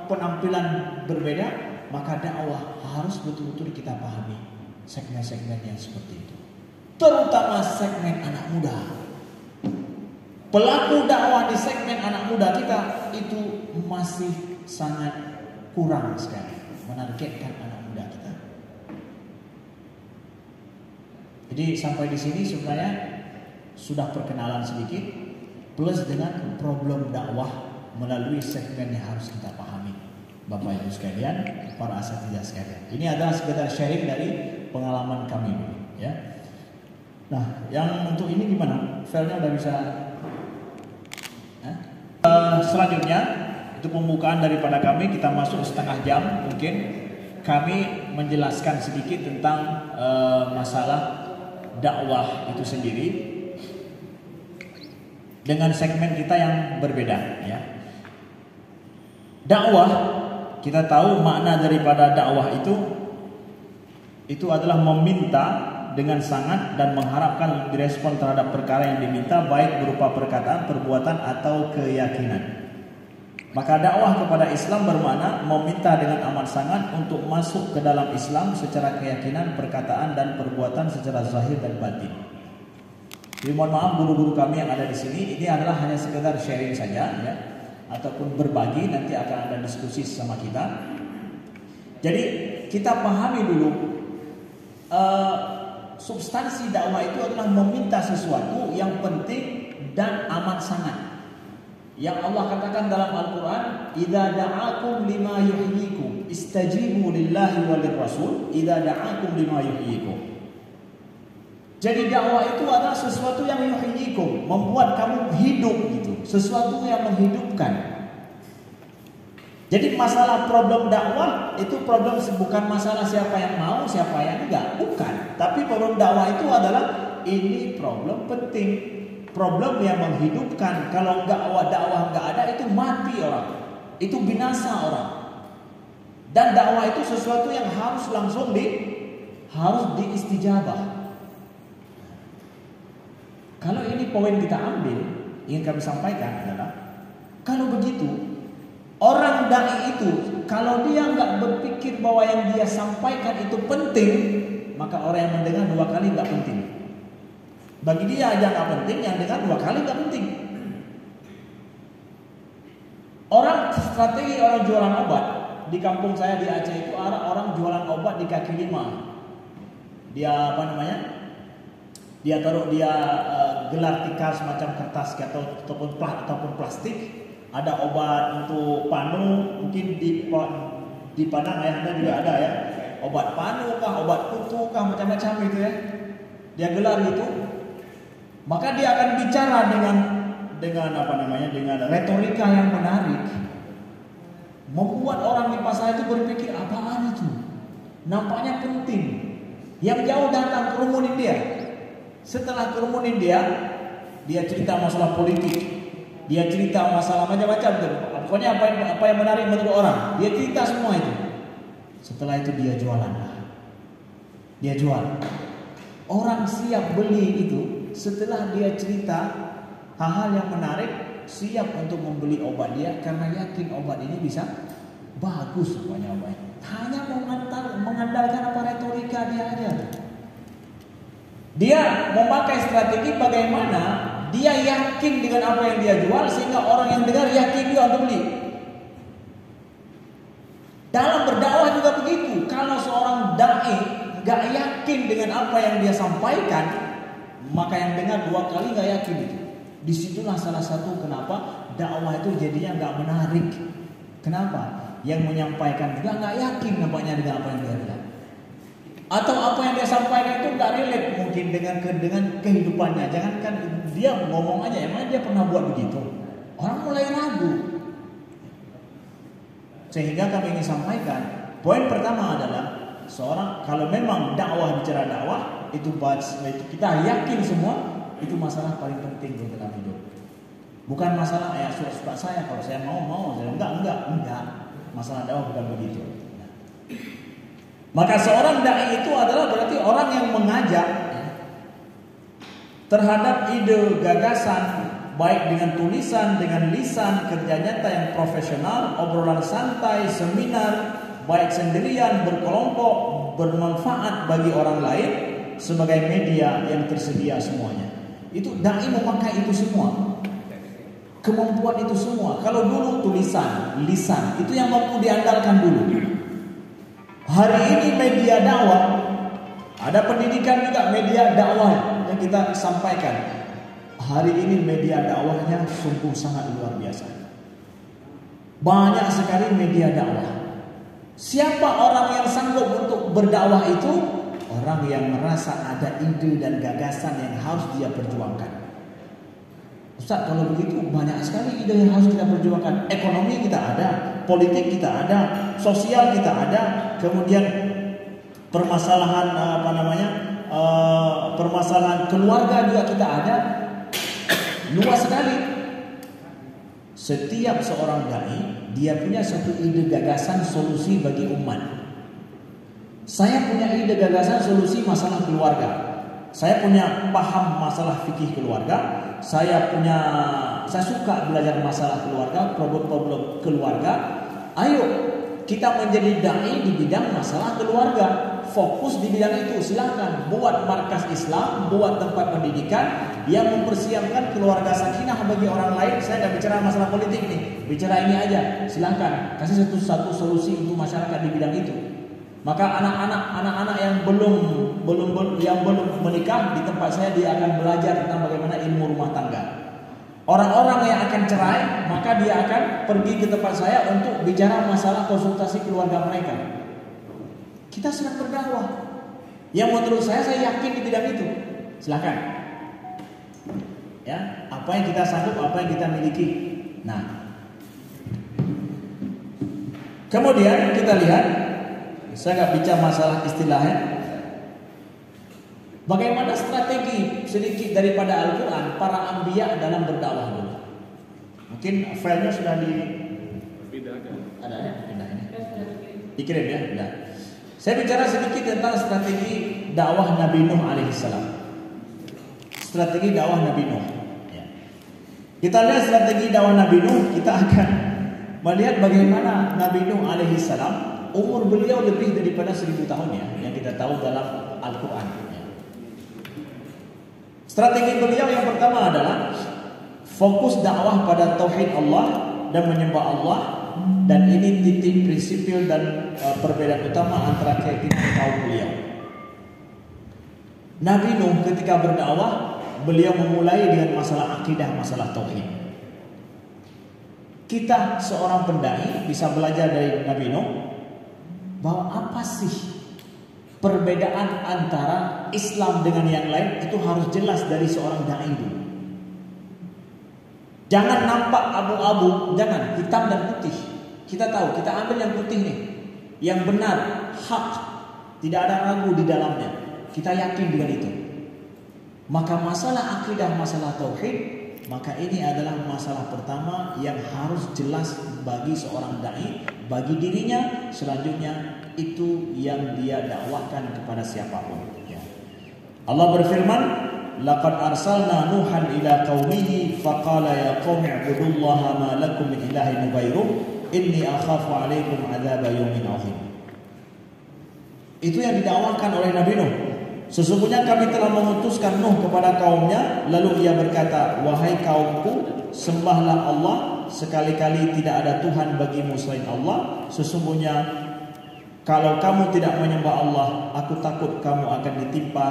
penampilan berbeda, maka dakwah harus betul-betul kita pahami segmen-segmen yang seperti itu. Terutama segmen anak muda. Pelaku dakwah di segmen anak muda kita itu masih sangat kurang sekali menargetkan anak muda kita. Jadi sampai di sini sebenarnya sudah perkenalan sedikit plus dengan problem dakwah melalui segmen yang harus kita pahami. Bapak Ibu sekalian, para asatidzah sekalian. Ini adalah sekedar sharing dari pengalaman kami, ya. Nah, yang untuk ini gimana? Filenya udah bisa? Selanjutnya itu pembukaan daripada kami. Kita masuk setengah jam mungkin. Kami menjelaskan sedikit tentang masalah dakwah itu sendiri dengan segmen kita yang berbeda, ya. Dakwah, kita tahu makna daripada dakwah itu adalah meminta dengan sangat dan mengharapkan direspon terhadap perkara yang diminta, baik berupa perkataan, perbuatan atau keyakinan. Maka dakwah kepada Islam bermakna meminta dengan amat sangat untuk masuk ke dalam Islam secara keyakinan, perkataan dan perbuatan secara zahir dan batin. Jadi mohon maaf guru-guru kami yang ada di sini, ini adalah hanya sekedar sharing saja, ya, ataupun berbagi. Nanti akan ada diskusi sama kita. Jadi kita pahami dulu substansi dakwah itu adalah meminta sesuatu yang penting dan amat sangat. Yang Allah katakan dalam Al-Quran, "Idza da'akum lima yuhyikum, istajibu lillahi walir rasul, idza da'akum lima yuhyikum." Jadi dakwah itu adalah sesuatu yang yuhyikum, membuat kamu hidup gitu, sesuatu yang menghidupkan. Jadi masalah problem dakwah itu problem bukan masalah siapa yang mau, siapa yang enggak, bukan. Tapi problem dakwah itu adalah ini problem penting. Problem yang menghidupkan. Kalau dakwah enggak ada, itu mati orang, itu binasa orang. Dan dakwah itu sesuatu yang harus langsung harus diistijabah. Kalau ini poin kita ambil, ingin kami sampaikan adalah kalau begitu orang dai itu kalau dia enggak berpikir bahwa yang dia sampaikan itu penting, maka orang yang mendengar 2 kali enggak penting. Bagi dia aja nggak penting, yang dengar 2 kali nggak penting. Strategi orang jualan obat di kampung saya di Aceh itu orang jualan obat di kaki lima. Dia Dia taruh gelar tikar semacam kertas ataupun plastik. Ada obat untuk panu, mungkin di Padang ayahnya juga ada ya. Obat panu kah, obat kutu kah, macam-macam itu ya. Dia gelar itu. Maka dia akan bicara dengan apa namanya, dengan retorika yang menarik, membuat orang di pasar itu berpikir apaan itu, nampaknya penting. Yang jauh datang kerumunin dia. Setelah kerumunin dia cerita masalah politik, dia cerita masalah macam-macam tuh. Pokoknya apa yang menarik menurut orang, dia cerita semua itu. Setelah itu dia jualan. Dia jual. Orang siap beli itu setelah dia cerita hal-hal yang menarik, siap untuk membeli obat dia karena yakin obat ini bisa bagus rupanya obatnya. Hanya mengandalkan apa retorika dia aja. Dia memakai strategi bagaimana dia yakin dengan apa yang dia jual sehingga orang yang dengar yakin juga untuk beli. Dalam berdakwah juga begitu. Kalau seorang dai gak yakin dengan apa yang dia sampaikan, maka yang dengar dua kali gak yakin itu. Disitulah salah satu kenapa dakwah itu jadinya gak menarik. Kenapa? Yang menyampaikan juga gak yakin nampaknya dengan apa yang dia bilang. Atau apa yang dia sampaikan itu gak relate mungkin dengan kehidupannya. Jangankan dia ngomong aja, emang dia pernah buat begitu. Orang mulai ragu. Sehingga kami ingin sampaikan, poin pertama adalah seorang kalau memang dakwah bicara dakwah itu kita yakin semua itu masalah paling penting untuk dalam hidup. Bukan masalah suka saya, kalau saya mau saya enggak. Masalah dakwah bukan begitu. Maka seorang dai itu adalah berarti orang yang mengajak terhadap ide gagasan, baik dengan tulisan, dengan lisan, kerja nyata yang profesional, obrolan santai, seminar, baik sendirian, berkelompok, bermanfaat bagi orang lain sebagai media yang tersedia semuanya. Itu dai memakai itu semua. Kemampuan itu semua. Kalau dulu tulisan, lisan, itu yang mampu diandalkan dulu. Hari ini media dakwah, ada pendidikan juga media dakwah yang kita sampaikan. Hari ini media dakwahnya sungguh sangat luar biasa. Banyak sekali media dakwah. Siapa orang yang sanggup untuk berdakwah itu? Orang yang merasa ada ide dan gagasan yang harus dia perjuangkan. Ustaz, kalau begitu banyak sekali ide yang harus kita perjuangkan. Ekonomi kita ada, politik kita ada, sosial kita ada, kemudian permasalahan permasalahan keluarga juga kita ada. Luas sekali. Setiap seorang dai dia punya satu ide gagasan solusi bagi umat. Saya punya ide gagasan solusi masalah keluarga. Saya punya paham masalah fikih keluarga. Saya suka belajar masalah keluarga, problem-problem keluarga. Ayo kita menjadi dai di bidang masalah keluarga. Fokus di bidang itu, silakan buat markas Islam, buat tempat pendidikan yang mempersiapkan keluarga sakinah bagi orang lain. Saya tidak bicara masalah politik nih, bicara ini aja. Silakan kasih satu solusi untuk masyarakat di bidang itu. Maka anak-anak yang belum menikah di tempat saya, dia akan belajar tentang bagaimana ilmu rumah tangga. Orang-orang yang akan cerai, maka dia akan pergi ke tempat saya untuk bicara masalah konsultasi keluarga mereka. Kita sedang berdakwah. Yang menurut saya yakin di bidang itu. Silakan. Ya, apa yang kita sanggup, apa yang kita miliki. Nah, kemudian kita lihat, saya nggak bicara masalah istilahnya. Bagaimana strategi sedikit daripada Al-Quran para anbiya dalam berdakwah dulu. Mungkin filenya sudah ada ya? Pindah ini. Dikirim ya? Sudah. Saya bicara sedikit tentang strategi dakwah Nabi Nuh alaihissalam. Strategi dakwah Nabi Nuh. Ya. Kita lihat strategi dakwah Nabi Nuh. Kita akan melihat bagaimana Nabi Nuh alaihissalam, umur beliau lebih daripada 1000 tahun ya, yang kita tahu dalam Al-Quran. Ya. Strategi beliau yang pertama adalah fokus dakwah pada tauhid Allah dan menyembah Allah. Dan ini titik prinsipil dan perbedaan utama antara keyakinan kaum beliau. Nabi Nuh ketika berdakwah, beliau memulai dengan masalah akidah, masalah tauhid. kita seorang pendai bisa belajar dari Nabi Nuh bahwa apa sih perbedaan antara Islam dengan yang lain, itu harus jelas dari seorang dai dulu. Jangan nampak abu-abu, jangan hitam dan putih. Kita tahu, kita ambil yang putih nih, yang benar, hak, tidak ada ragu di dalamnya. Kita yakin dengan itu. Maka masalah akidah, masalah tauhid, maka ini adalah masalah pertama yang harus jelas bagi seorang dai, bagi dirinya. Selanjutnya itu yang dia dakwahkan kepada siapapun. Ya. Allah berfirman, laqad arsalna Nuhan ila qaumihi faqala ya qaumi ibudullaha ma lakum min ilahin ghairuh inni akhafu 'alaikum 'adzaba yaumin 'adzim. Itu yang didakwahkan oleh Nabi Nuh. Sesungguhnya kami telah mengutuskan Nuh kepada kaumnya, lalu ia berkata, wahai kaumku, sembahlah Allah, sekali-kali tidak ada Tuhan bagimu selain Allah. Sesungguhnya kalau kamu tidak menyembah Allah, aku takut kamu akan ditimpa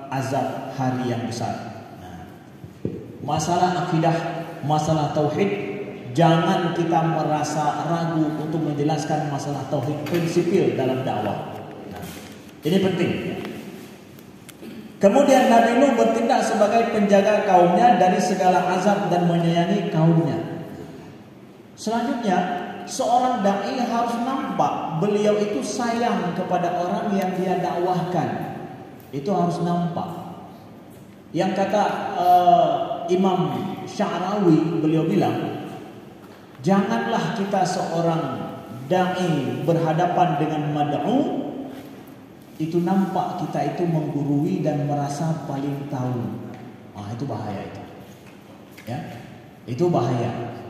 azab hari yang besar. Nah, masalah akidah, masalah tauhid, jangan kita merasa ragu untuk menjelaskan masalah tauhid prinsipil dalam dakwah. Nah, ini penting. Kemudian Nabi Nuh bertindak sebagai penjaga kaumnya dari segala azab dan menyayangi kaumnya. Selanjutnya, seorang dai harus nampak beliau itu sayang kepada orang yang dia dakwahkan. Itu harus nampak. Yang kata Imam Sya'rawi, beliau bilang, janganlah kita seorang dai berhadapan dengan mad'u itu nampak kita itu menggurui dan merasa paling tahu. Itu bahaya itu. Ya. Itu bahaya.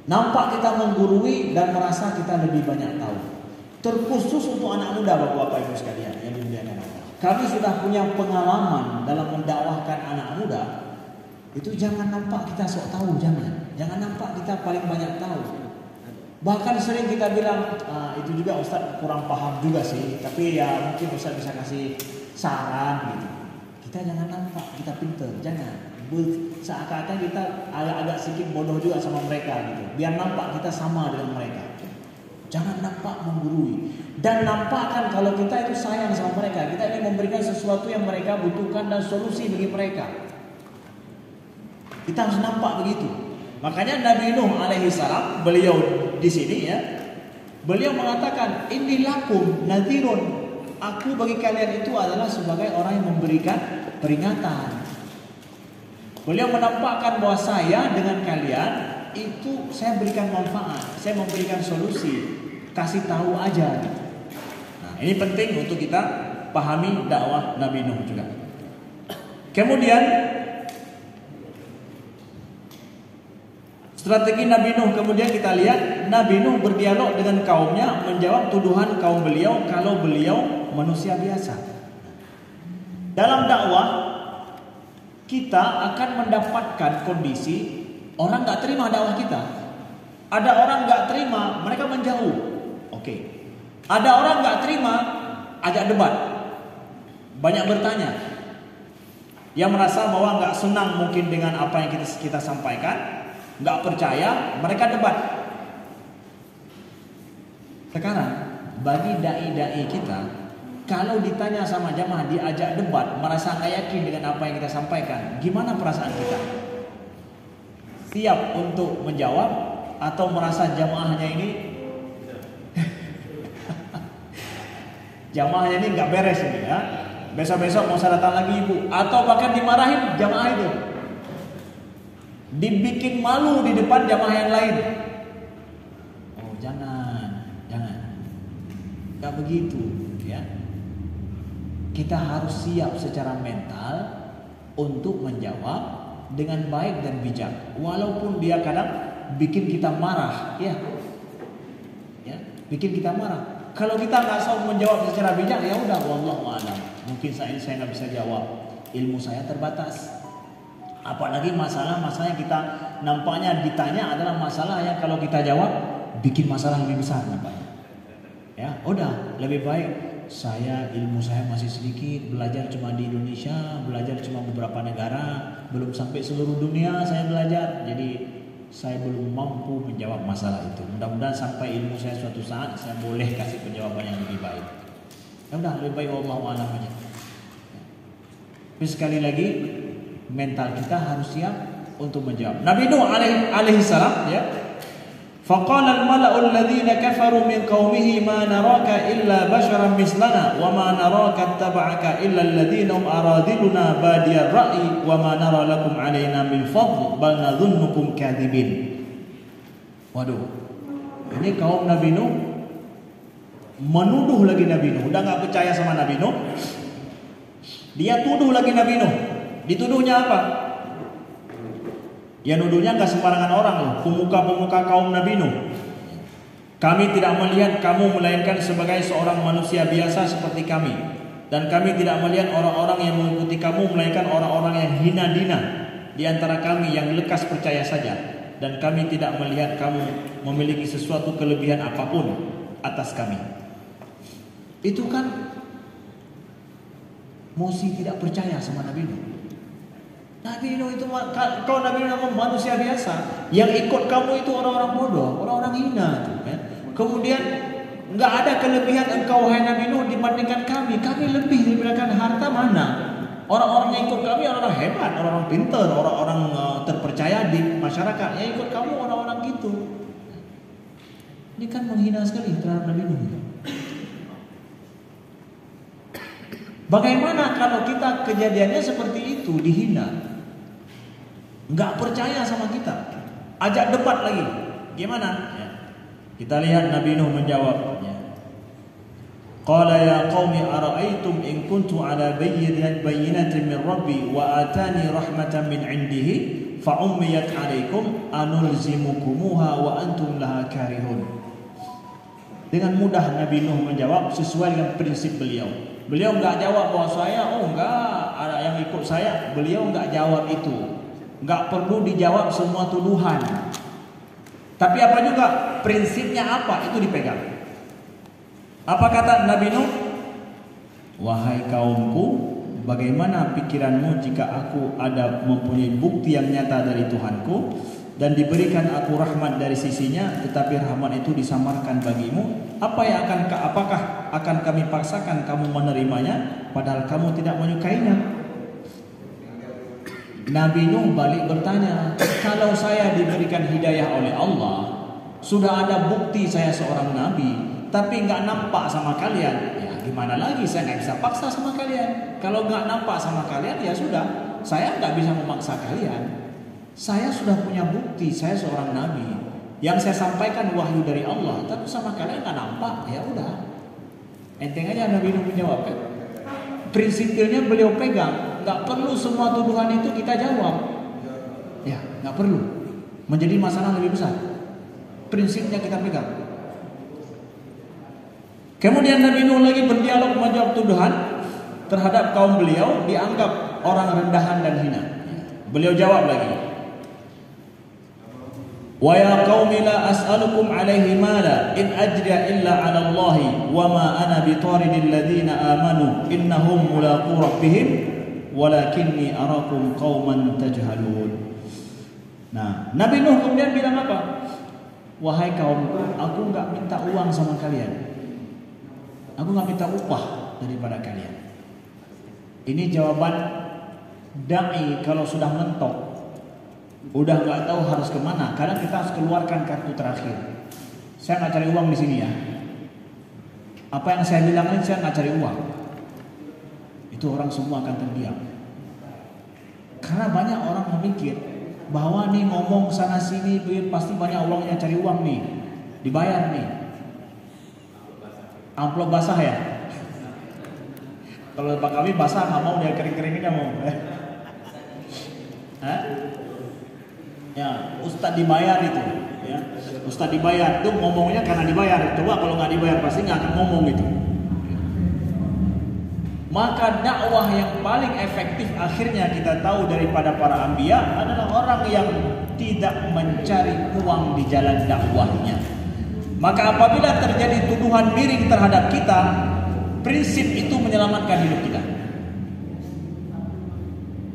Nampak kita menggurui dan merasa kita lebih banyak tahu. Terkhusus untuk anak muda, Bapak-bapak Ibu sekalian yang dimuliakan Allah. Kami sudah punya pengalaman dalam mendakwahkan anak muda. Itu jangan nampak kita sok tahu, jangan. Jangan nampak kita paling banyak tahu. Bahkan sering kita bilang, itu juga Ustaz kurang paham juga sih, tapi ya mungkin Ustaz bisa kasih saran gitu. Kita jangan nampak kita pinter, jangan. Seakan-akan kita agak sedikit bodoh juga sama mereka gitu. Biar nampak kita sama dengan mereka. Jangan nampak menggurui. Dan nampakkan kalau kita itu sayang sama mereka. Kita ingin memberikan sesuatu yang mereka butuhkan dan solusi bagi mereka. Kita harus nampak begitu. Makanya Nabi Nuh alaihi salam, beliau di sini ya, beliau mengatakan, inni lakum nadhirun, aku bagi kalian itu adalah sebagai orang yang memberikan peringatan. Beliau menampakkan bahwa saya dengan kalian itu saya berikan manfaat, saya memberikan solusi, kasih tahu aja. Nah, ini penting untuk kita pahami dakwah Nabi Nuh juga. Kemudian strategi Nabi Nuh, kemudian kita lihat Nabi Nuh berdialog dengan kaumnya, menjawab tuduhan kaum beliau kalau beliau manusia biasa. Dalam dakwah kita akan mendapatkan kondisi orang gak terima dakwah kita. Ada orang gak terima, mereka menjauh. Oke. Ada orang gak terima, ajak debat, banyak bertanya. Yang merasa bahwa gak senang mungkin dengan apa yang kita sampaikan, gak percaya, mereka debat. Sekarang bagi dai-dai kita, kalau ditanya sama jamaah diajak debat, merasa gak yakin dengan apa yang kita sampaikan, gimana perasaan kita? Siap untuk menjawab atau merasa jamaahnya ini jamaahnya ini gak beres ini ya, besok-besok mau saya datang lagi ibu, atau bahkan dimarahin jamaah itu, dibikin malu di depan jamaah yang lain. Oh jangan, gak begitu ya. Kita harus siap secara mental untuk menjawab dengan baik dan bijak, walaupun dia kadang bikin kita marah, ya, bikin kita marah. Kalau kita nggak tahu menjawab secara bijak, ya udah, wallahu a'lam. Mungkin saya nggak bisa jawab, ilmu saya terbatas. Apalagi masalah yang kita nampaknya ditanya adalah masalah yang kalau kita jawab bikin masalah lebih besar nampaknya. Ya, udah lebih baik. Ilmu saya masih sedikit, belajar cuma di Indonesia, belajar cuma beberapa negara, belum sampai seluruh dunia saya belajar. Jadi saya belum mampu menjawab masalah itu. Mudah-mudahan sampai ilmu saya suatu saat saya boleh kasih penjawaban yang lebih baik. Ya udah, lebih baik wallahu a'lam aja. Tapi sekali lagi mental kita harus siap untuk menjawab. Nabi Nuh alaihi salam ya. Faqala al-mala'u alladhina kafaru min qaumihi ma naraka illa basharan mislana wa ma naraka ittaba'aka illa alladhina hum aradiluna badiyar ra'i wa ma nara lakum 'alaina min fadl bal nadhunnukum kadhibin. Waduh. Ini kaum Nabi Nuh menuduh lagi Nabi Nuh. Udah enggak percaya sama Nabi Nuh. Dia tuduh lagi Nabi Nuh. Dituduhnya apa? Ya nuduhnya enggak sembarangan orang loh, pemuka-pemuka kaum Nabi Nuh. Kami tidak melihat kamu melainkan sebagai seorang manusia biasa seperti kami, dan kami tidak melihat orang-orang yang mengikuti kamu melainkan orang-orang yang hina dina di antara kami yang lekas percaya saja, dan kami tidak melihat kamu memiliki sesuatu kelebihan apapun atas kami. Itu kan mesti tidak percaya sama Nabi Nuh. Nabi Nuh itu, kau Nabi Nuh manusia biasa, yang ikut kamu itu orang-orang bodoh, orang-orang hina, kan? Kemudian nggak ada kelebihan engkau wahai Nabi Nuh dibandingkan kami. Kami lebih diberikan harta mana? Orang-orang yang ikut kami orang-orang hebat, orang-orang pintar, orang-orang terpercaya di masyarakat. Yang ikut kamu orang-orang gitu. Ini kan menghina sekali terhadap Nabi Nuh. Bagaimana kalau kita kejadiannya seperti itu, dihina? Nggak percaya sama kita, ajak debat lagi, gimana? Ya. Kita lihat Nabi Nuh menjawab. Ya. Qala ya qaumi ara'aytum in kuntu ala bayyinatin min rabbi wa atani rahmatan min indihi fa ummiyat alaikum anulzimukumuha wa antum laha karihun. Dengan mudah Nabi Nuh menjawab sesuai dengan prinsip beliau. Beliau nggak jawab bahwa saya, enggak ada yang ikut saya. Beliau nggak jawab itu. Nggak perlu dijawab semua tuduhan. Tapi apa juga prinsipnya apa itu dipegang. Apa kata Nabi Nuh? Wahai kaumku, bagaimana pikiranmu jika aku ada mempunyai bukti yang nyata dari Tuhanku dan diberikan aku rahmat dari sisinya, tetapi rahmat itu disamarkan bagimu? Apakah akan kami paksakan kamu menerimanya padahal kamu tidak menyukainya? Nabi Nuh balik bertanya, kalau saya diberikan hidayah oleh Allah, sudah ada bukti saya seorang nabi, tapi nggak nampak sama kalian, ya gimana lagi, saya nggak bisa paksa sama kalian. Kalau nggak nampak sama kalian, ya sudah, saya nggak bisa memaksa kalian. Saya sudah punya bukti, saya seorang nabi, yang saya sampaikan wahyu dari Allah, tapi sama kalian nggak nampak, ya udah. Enteng aja Nabi Nuh menjawab kan. Prinsipnya beliau pegang, nggak perlu semua tuduhan itu kita jawab, ya nggak perlu, menjadi masalah lebih besar. Prinsipnya kita pegang. Kemudian Nabi Nuh lagi berdialog menjawab tuduhan terhadap kaum beliau dianggap orang rendahan dan hina. Beliau jawab lagi, wa ya qaumi la as'alukum alaihi mala in ajriya illa 'ala Allahi wa ma ana bitaridil ladzina amanu innahum mulaqu rabbihim walakinni arakum qauman tajhalun. Nah, Nabi Nuh kemudian bilang apa? Wahai kaumku, aku enggak minta uang sama kalian. Aku enggak minta upah daripada kalian. Ini jawaban dai kalau sudah mentok. Udah nggak tahu harus kemana. Kadang kita harus keluarkan kartu terakhir. Saya nggak cari uang di sini ya. Apa yang saya bilang ini saya nggak cari uang. Itu orang semua akan terdiam. Karena banyak orang memikir bahwa nih ngomong sana sini pasti banyak uangnya, cari uang nih, dibayar nih. Amplop basah ya. Kalau Pak kami basah nggak mau, dia kering-keringin nggak mau. Hah? Ya, Ustadz dibayar itu, ya. Ustadz dibayar tuh ngomongnya karena dibayar. Coba kalau nggak dibayar pasti nggak akan ngomong gitu. Maka dakwah yang paling efektif akhirnya kita tahu daripada para anbiya adalah orang yang tidak mencari uang di jalan dakwahnya. Maka apabila terjadi tuduhan miring terhadap kita, prinsip itu menyelamatkan hidup kita.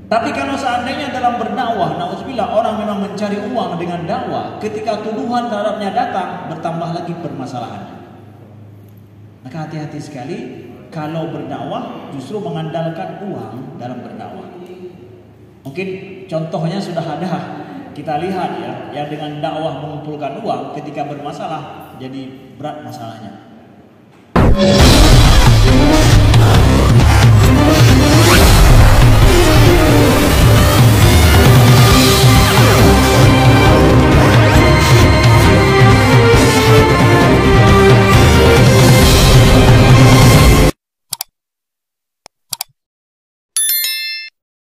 Tapi kalau seandainya dalam berdakwah, na'udzubillah, orang memang mencari uang dengan dakwah, ketika tuduhan terhadapnya datang, bertambah lagi permasalahannya. Maka hati-hati sekali kalau berdakwah justru mengandalkan uang dalam berdakwah. Mungkin contohnya sudah ada, kita lihat ya, yang dengan dakwah mengumpulkan uang ketika bermasalah jadi berat masalahnya.